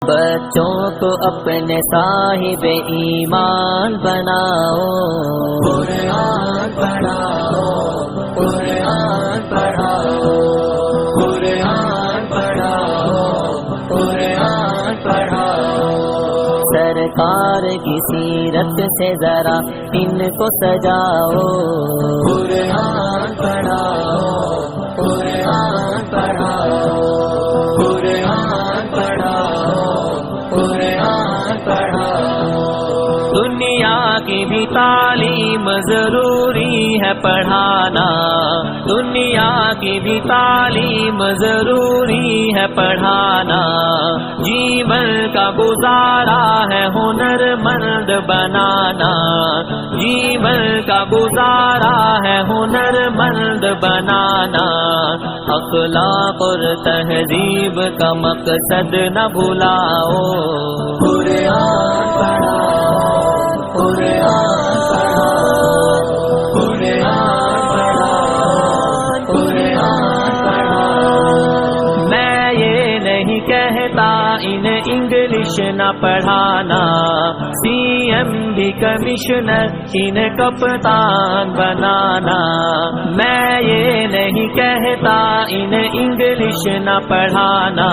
بچوں کو اپنے صاحب ایمان بناؤ، قرآن پڑھاؤ، قرآن پڑھاؤ، قرآن پڑھاؤ، قرآن پڑھاؤ۔ سرکار کی سیرت سے ذرا ان کو سجاؤ، قرآن پڑھاؤ، قرآن پڑھاؤ، قرآن پڑھاؤ، قرآن پڑھاؤ۔ دنیا کی بھی تعلیم ضروری ہے پڑھانا، دنیا کی بھی تعلیم ضروری ہے پڑھانا۔ جیون کا گزارا ہے ہنر مند بنانا، جیون کا گزارا ہے ہنر مند بنانا۔ اخلاق اور تہذیب کا مقصد نہ بھلاؤ، قرآن پڑھاؤ، قرآن پڑھاؤ، قرآن پڑھاؤ، قرآن پڑھاؤ۔ میں یہ نہیں کہتا انہیں انگلش نہ پڑھانا، سی ایم بھی کمشنر انہیں کپتان بنانا۔ میں یہ نہیں کہتا انہیں انگلش نہ پڑھانا۔